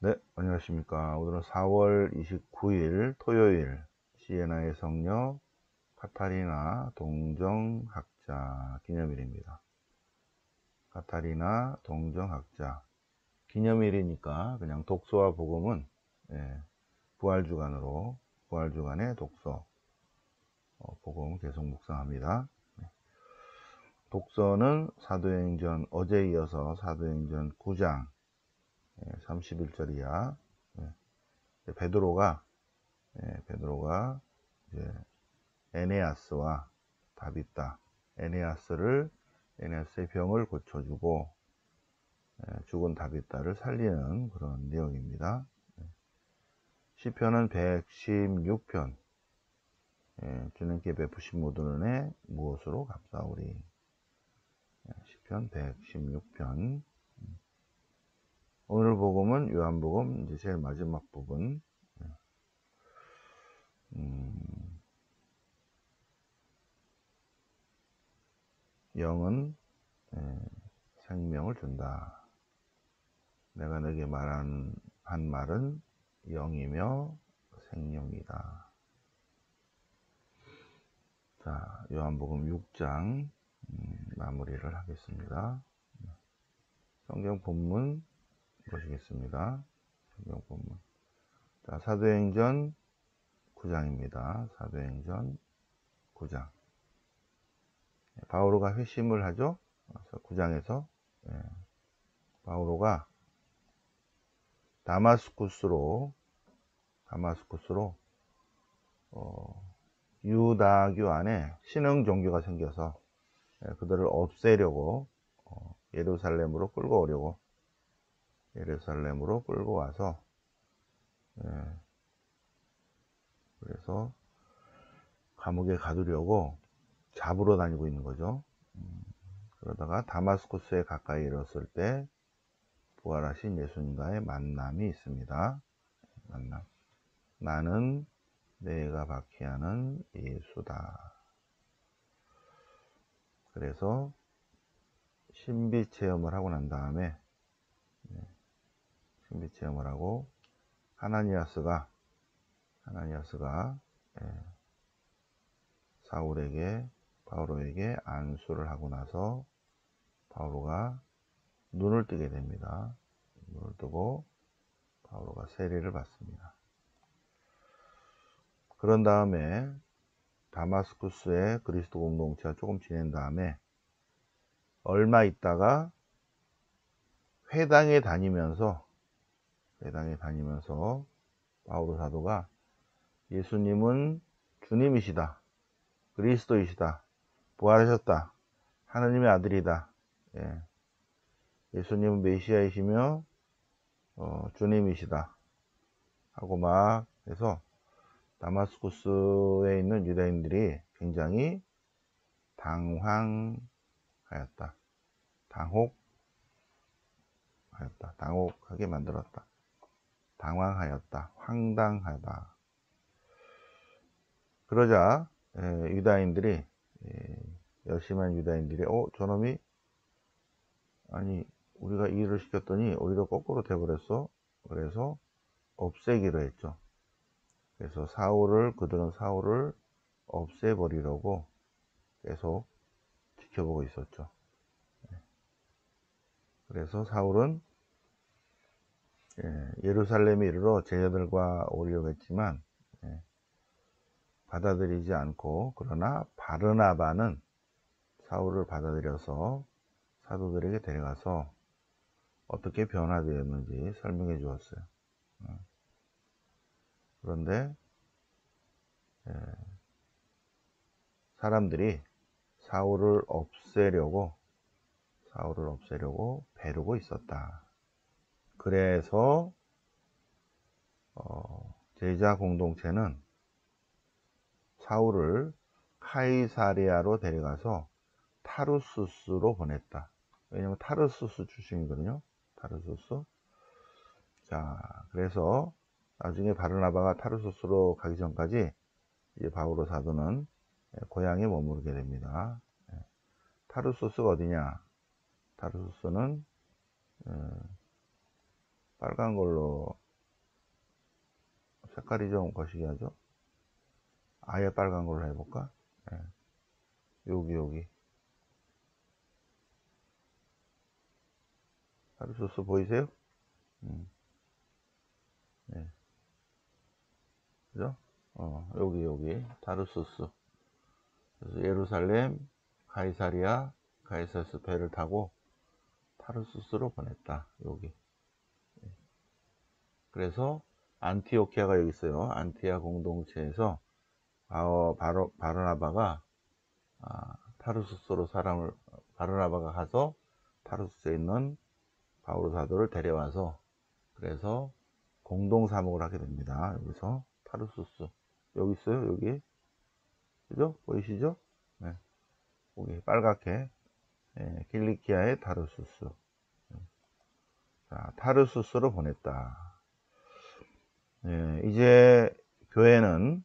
네, 안녕하십니까. 오늘은 4월 29일 토요일 시에나의 성녀 카타리나 동정학자 기념일입니다. 카타리나 동정학자 기념일이니까 그냥 독서와 복음은 부활주간으로 부활주간의 독서 복음 계속 묵상합니다. 독서는 사도행전 어제 이어서 사도행전 9장 31절이야. 베드로가 이제 에네아스와 다비다, 에네아스의 병을 고쳐주고 죽은 다비다를 살리는 그런 내용입니다. 시편은 116편, 주님께 베푸신 모든 은혜 무엇으로 갚사오리. 시편 116편. 오늘 복음은 요한복음 이제 제일 마지막 부분. 영은 생명을 준다. 내가 너에게 한 말은 영이며 생명이다. 자, 요한복음 6장 마무리를 하겠습니다. 성경 본문 보시겠습니다. 성경 본문. 자, 사도행전 9장입니다. 사도행전 9장. 바오로가 회심을 하죠. 그래서 9장에서 바오로가 다마스쿠스로 유다교 안에 신흥 종교가 생겨서 그들을 없애려고 예루살렘으로 끌고 와서 그래서 감옥에 가두려고 잡으러 다니고 있는 거죠. 그러다가 다마스쿠스에 가까이 이르렀을 때 부활하신 예수님과의 만남이 있습니다. 만남. 나는 내가 박해하는 예수다. 그래서 신비 체험을 하고 난 다음에 신비 체험을 하고 하나니아스가 바오로에게 안수를 하고 나서 바오로가 눈을 뜨게 됩니다. 눈을 뜨고 바오로가 세례를 받습니다. 그런 다음에 다마스쿠스의 그리스도 공동체가 조금 지낸 다음에 얼마 있다가 회당에 다니면서 바오로 사도가 예수님은 주님이시다, 그리스도이시다, 부활하셨다, 하나님의 아들이다, 예수님은 메시아이시며 주님이시다 하고 막 해서 다마스쿠스에 있는 유다인들이 굉장히 당황하였다. 당혹하게 만들었다. 당황하였다. 황당하다. 그러자 유다인들이 열심한 유다인들이 저놈이 아니 우리가 이 일을 시켰더니 오히려 거꾸로 돼버렸어. 그래서 없애기로 했죠. 그래서 그들은 사울을 없애버리려고 계속 지켜보고 있었죠. 그래서 사울은 예루살렘에 이르러 제자들과 오려고 했지만 받아들이지 않고, 그러나 바르나바는 사울을 받아들여서 사도들에게 데려가서 어떻게 변화되었는지 설명해 주었어요. 그런데 사람들이 사울을 없애려고 벼르고 있었다. 그래서 제자 공동체는 사울을 카이사리아로 데려가서 타르수스로 보냈다. 왜냐면 타르수스 출신이거든요. 타르수스. 자, 그래서 나중에 바르나바가 타르수스로 가기 전까지 이제 바오로 사도는 고향에 머무르게 됩니다. 타르수스가 어디냐? 타르수스는 빨간 걸로 색깔이 좀 거시기 하죠. 아예 빨간 걸로 해볼까? 네. 여기 타르수스 보이세요? 네. 그죠? 여기 타르수스. 그래서 예루살렘, 가이사리아에서 배를 타고 타르수스로 보냈다. 여기. 그래서 안티오키아가 여기 있어요. 안티아 공동체에서 바르나바가 타르수스로 바르나바가 가서 타르수스에 있는 바오로 사도를 데려와서 그래서 공동 사목을 하게 됩니다. 여기서 타르수스 여기 있어요. 여기 그죠? 보이시죠? 네. 여기 빨갛게 킬리키아의 타르수스. 자, 타르수스로 보냈다. 이제 교회는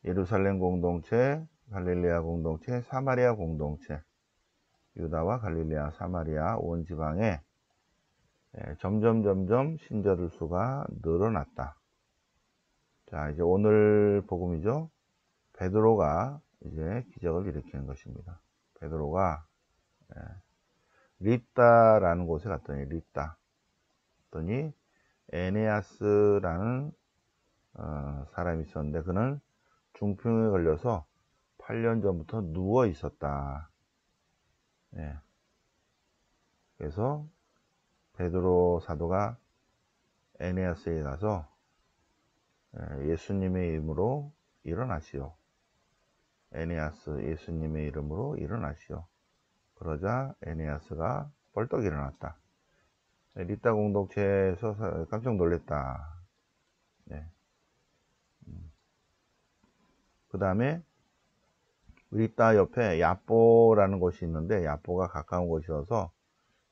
예루살렘 공동체, 갈릴레아 공동체, 사마리아 공동체, 유다와 갈릴레아, 사마리아 온 지방에 점점 신자들 수가 늘어났다. 자, 이제 오늘 복음이죠. 베드로가 이제 기적을 일으키는 것입니다. 베드로가 립다라는 곳에 갔더니 에네아스라는 사람이 있었는데 그는 중풍에 걸려서 8년 전부터 누워 있었다. 그래서 베드로 사도가 에네아스에 가서 예수님의 이름으로 일어나시오. 에네아스 예수님의 이름으로 일어나시오. 그러자 에네아스가 벌떡 일어났다. 리따 공동체에서 깜짝 놀랐다. 그 다음에 리따 옆에 야뽀라는 곳이 있는데 야뽀가 가까운 곳이어서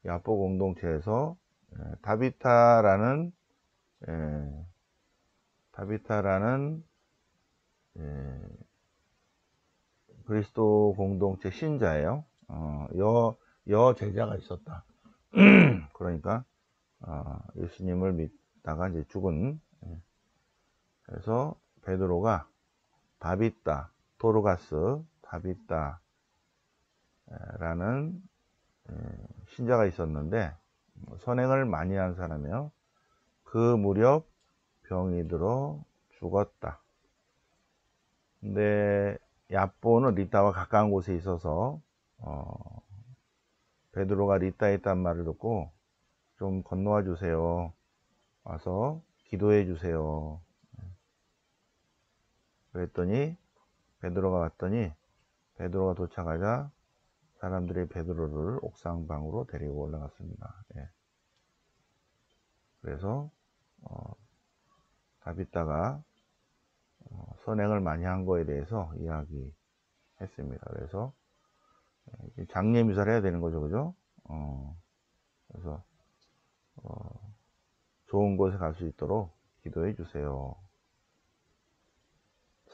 야뽀 공동체에서 다비타라는 그리스도 공동체 신자예요. 여 제자가 있었다. 그러니까 예수님을 믿다가 이제 죽은. 그래서 베드로가 다비타 도르가스 다비타라는 신자가 있었는데 선행을 많이 한 사람이에요. 그 무렵 병이 들어 죽었다. 근데 야포는 리따와 가까운 곳에 있어서 베드로가 리따에 있단 말을 듣고 좀 건너와 주세요. 와서 기도해 주세요. 그랬더니 베드로가 도착하자 사람들이 베드로를 옥상방으로 데리고 올라갔습니다. 그래서 다비타가 선행을 많이 한 거에 대해서 이야기했습니다. 그래서 장례 미사를 해야 되는 거죠, 그죠? 그래서 좋은 곳에 갈 수 있도록 기도해 주세요.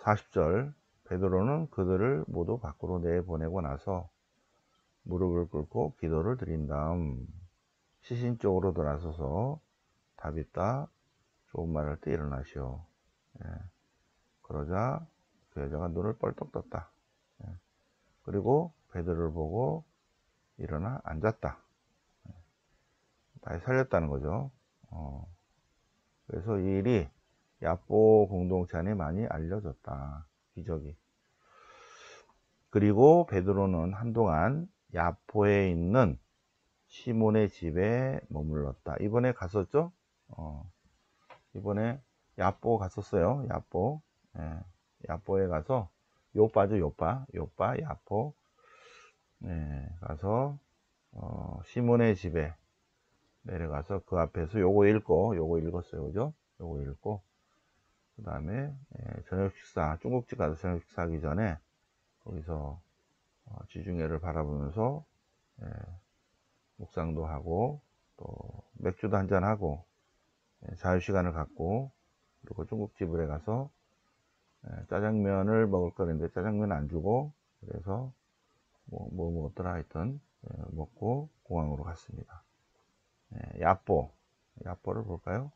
40절 베드로는 그들을 모두 밖으로 내보내고 나서 무릎을 꿇고 기도를 드린 다음 시신 쪽으로 돌아서서 다비타 좋은 말 할 때 일어나시오. 그러자 그 여자가 눈을 뻘떡 떴다. 그리고 베드로를 보고 일어나 앉았다. 다시 살렸다는 거죠. 그래서 이 일이 야포 공동체 안에 많이 알려졌다. 기적이. 그리고 베드로는 한동안 야포에 있는 시몬의 집에 머물렀다. 이번에 갔었죠? 이번에 야포 갔었어요. 야포에 가서 요빠죠. 요빠 야포 가서 시몬의 집에 내려가서 그 앞에서 요거 읽었어요. 그죠? 요거 읽고 그 다음에 저녁 식사 중국집 가서 저녁 식사하기 전에 거기서 지중해를 바라보면서 묵상도 하고 또 맥주도 한잔 하고 자유시간을 갖고 그리고 중국집에 가서 짜장면을 먹을 거는데 짜장면 안 주고 그래서 뭐 먹었더라 하여튼 먹고 공항으로 갔습니다. 야포 야포를 볼까요?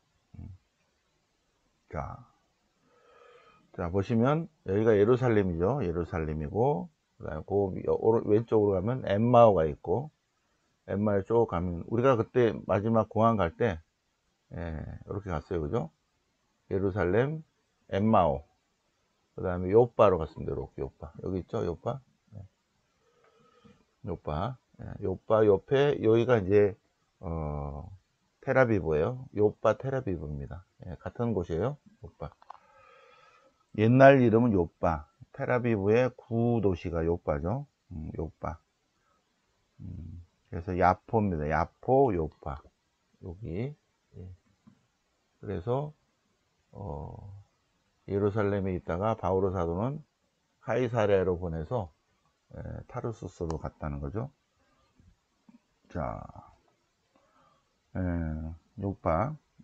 자, 보시면 여기가 예루살렘이죠. 예루살렘이고, 그다음에 왼쪽으로 가면 엠마오가 있고, 엠마오 쪽 가면 우리가 그때 마지막 공항 갈 때 이렇게 갔어요, 그죠? 예루살렘, 엠마오, 그다음에 요빠로 갔습니다. 이렇게 요빠 여기 있죠, 요빠. 요빠, 요빠 옆에 여기가 이제 텔아비브예요. 요빠 텔아비브입니다. 같은 곳이에요. 요빠. 옛날 이름은 요빠. 텔아비브의 구도시가 요빠죠. 요빠. 그래서 야포입니다. 야포, 요빠. 여기. 예. 그래서 예루살렘에 있다가 바오로 사도는 카이사랴로 보내서 타르수스로 갔다는 거죠. 자,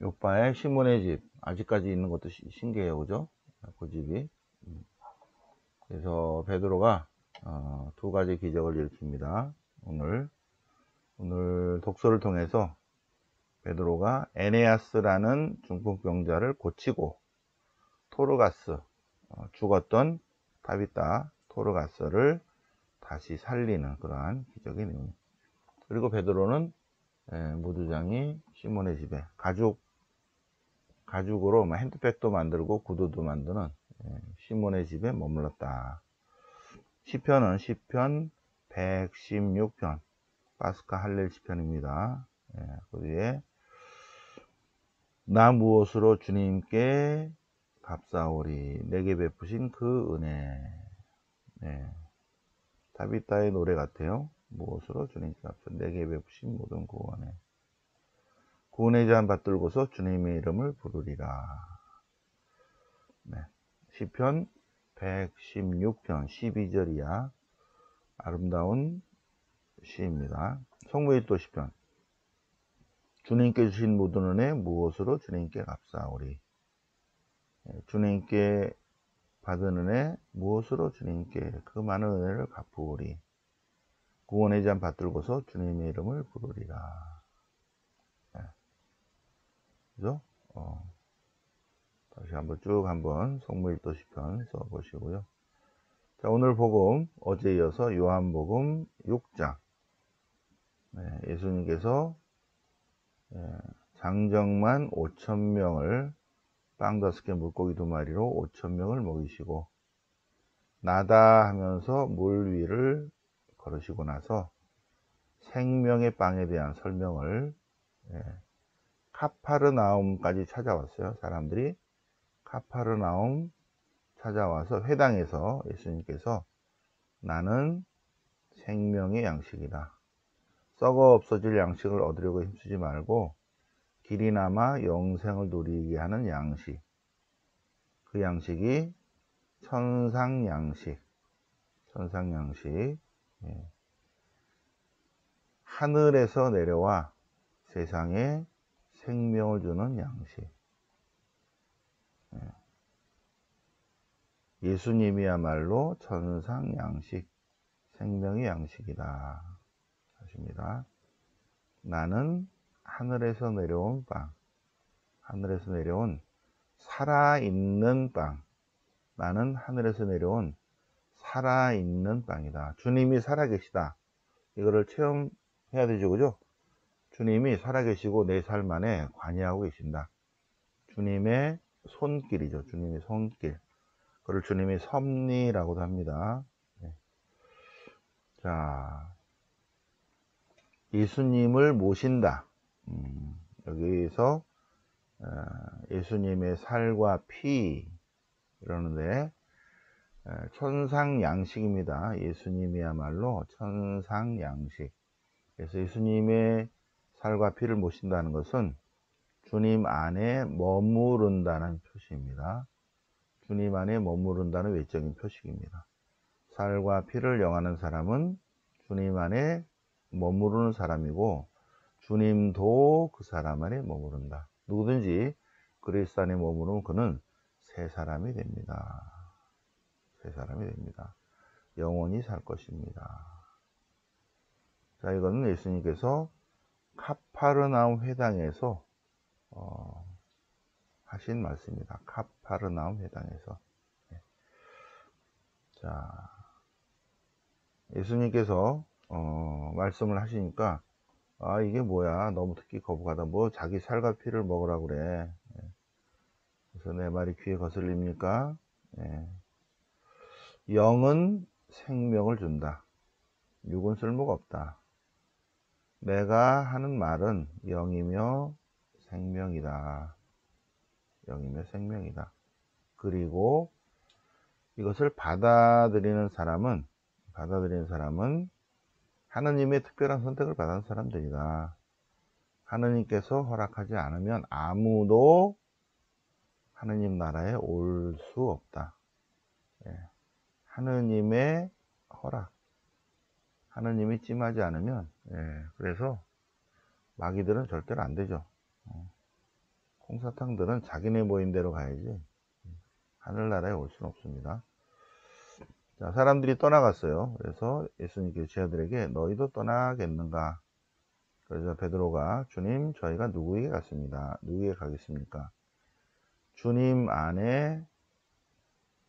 요빠의 시몬의 집 아직까지 있는 것도 신기해요, 그죠? 그 집이. 그래서 베드로가 두 가지 기적을 일으킵니다. 오늘 독서를 통해서 베드로가 에네아스라는 중풍병자를 고치고 토르가스, 죽었던 타비타 토르가스를 다시 살리는 그러한 기적의 내용. 그리고 베드로는 무두장이 시몬의 집에 가죽으로 핸드백도 만들고 구두도 만드는 시몬의 집에 머물렀다. 시편은 시편 116편 파스카 할렐 시편입니다. 그 뒤에 나 무엇으로 주님께 값사오리 내게 베푸신 그 은혜. 타비타의 노래 같아요. 무엇으로 주님께 값사오리 내게 베푸신 모든 구원에 구원의 잔 받들고서 주님의 이름을 부르리라. 시편 116편 12절이야. 아름다운 시입니다. 성무일도 시편. 주님께 주신 모든 은혜 무엇으로 주님께 값사오리. 주님께 받은 은혜 무엇으로 주님께 그 많은 은혜를 갚으오리. 구원의 잔 받들고서 주님의 이름을 부르리라. 그죠? 다시 한번 성무일도 시편 써보시고요. 자, 오늘 복음 어제 이어서 요한복음 6장. 예수님께서 장정만 5,000명을 빵 5개 물고기 2마리로 5,000명을 먹이시고 나다 하면서 물 위를 걸으시고 나서 생명의 빵에 대한 설명을 카파르나움까지 찾아왔어요. 사람들이 카파르나움 찾아와서 회당에서 예수님께서 나는 생명의 양식이다. 썩어 없어질 양식을 얻으려고 힘쓰지 말고 길이 남아 영생을 누리게 하는 양식. 그 양식이 천상양식. 하늘에서 내려와 세상에 생명을 주는 양식. 예수님이야말로 천상양식, 생명의 양식이다 하십니다. 나는 하늘에서 내려온 빵, 하늘에서 내려온 살아있는 빵. 나는 하늘에서 내려온 살아있는 빵이다. 주님이 살아계시다. 이거를 체험해야 되죠, 그죠? 주님이 살아계시고 내 삶 안에 관여하고 계신다. 주님의 손길이죠. 주님의 손길. 그걸 주님의 섭리라고도 합니다. 자, 예수님을 모신다. 여기서 예수님의 살과 피 이러는데 천상양식입니다. 예수님이야말로 천상양식. 그래서 예수님의 살과 피를 모신다는 것은 주님 안에 머무른다는 표시입니다. 주님 안에 머무른다는 외적인 표식입니다. 살과 피를 영하는 사람은 주님 안에 머무르는 사람이고 주님도 그 사람 안에 머무른다. 누구든지 그리스도 안에 머무르면 그는 새 사람이 됩니다. 새 사람이 됩니다. 영원히 살 것입니다. 자, 이거는 예수님께서 카파르나움 회당에서 하신 말씀입니다. 카파르나움 회당에서. 자, 예수님께서 말씀을 하시니까 이게 뭐야, 너무 듣기 거북하다, 뭐 자기 살과 피를 먹으라고 그래. 그래서 내 말이 귀에 거슬립니까? 영은 생명을 준다, 육은 쓸모가 없다. 내가 하는 말은 영이며 생명이다. 영이며 생명이다. 그리고 이것을 받아들이는 사람은 하느님의 특별한 선택을 받은 사람들이다. 하느님께서 허락하지 않으면 아무도 하느님 나라에 올 수 없다. 하느님의 허락, 하느님이 찜하지 않으면, 그래서 마귀들은 절대로 안 되죠. 콩사탕들은 자기네 모인 대로 가야지 하늘나라에 올 수는 없습니다. 자, 사람들이 떠나갔어요. 그래서 예수님께서 제자들에게 너희도 떠나겠는가? 그래서 베드로가 주님, 저희가 누구에게 갔습니다. 누구에게 가겠습니까? 주님 안에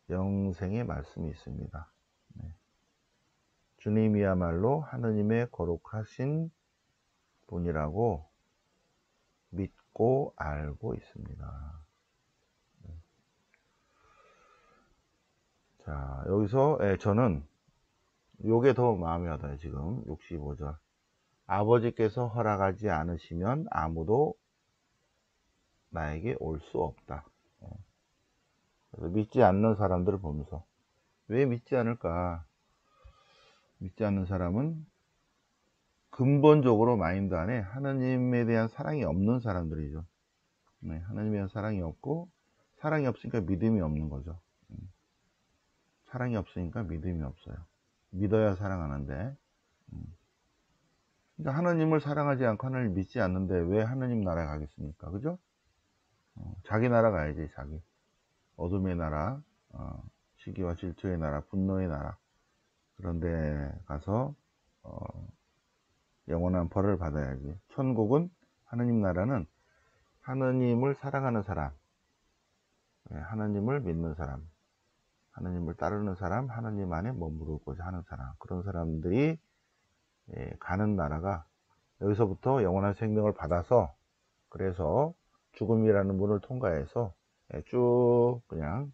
영생의 말씀이 있습니다. 주님이야말로 하느님의 거룩하신 분이라고 믿고 알고 있습니다. 자, 여기서 저는 요게 더 마음에 와닿아요. 지금 65절. 아버지께서 허락하지 않으시면 아무도 나에게 올 수 없다. 그래서 믿지 않는 사람들을 보면서 왜 믿지 않을까? 믿지 않는 사람은 근본적으로 마인드 안에 하나님에 대한 사랑이 없는 사람들이죠. 하나님에 대한 사랑이 없고, 사랑이 없으니까 믿음이 없는 거죠. 사랑이 없으니까 믿음이 없어요. 믿어야 사랑하는데, 그러니까 하나님을 사랑하지 않고 하나님을 믿지 않는데 왜 하나님 나라에 가겠습니까? 그죠? 자기 나라 가야지. 자기 어둠의 나라, 시기와 질투의 나라, 분노의 나라, 그런데 가서 영원한 벌을 받아야지. 천국은, 하느님 나라는 하느님을 사랑하는 사람, 하느님을 믿는 사람, 하느님을 따르는 사람, 하느님 안에 머무르고자 하는 사람, 그런 사람들이 가는 나라가, 여기서부터 영원한 생명을 받아서, 그래서 죽음이라는 문을 통과해서 쭉 그냥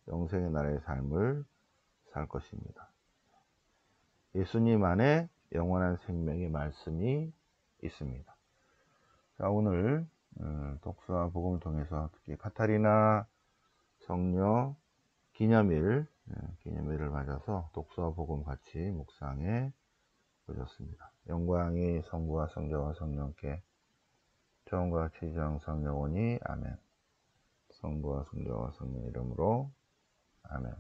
영생의 나라의 삶을 살 것입니다. 예수님 안에 영원한 생명의 말씀이 있습니다. 자, 오늘 독서와 복음을 통해서 특히 카타리나 성녀 기념일을 맞아서 독서와 복음 같이 묵상해 보셨습니다. 영광이 성부와 성자와 성령께 처음과 같이 이제 항상 영원히 아멘. 성부와 성자와 성령 이름으로 아멘.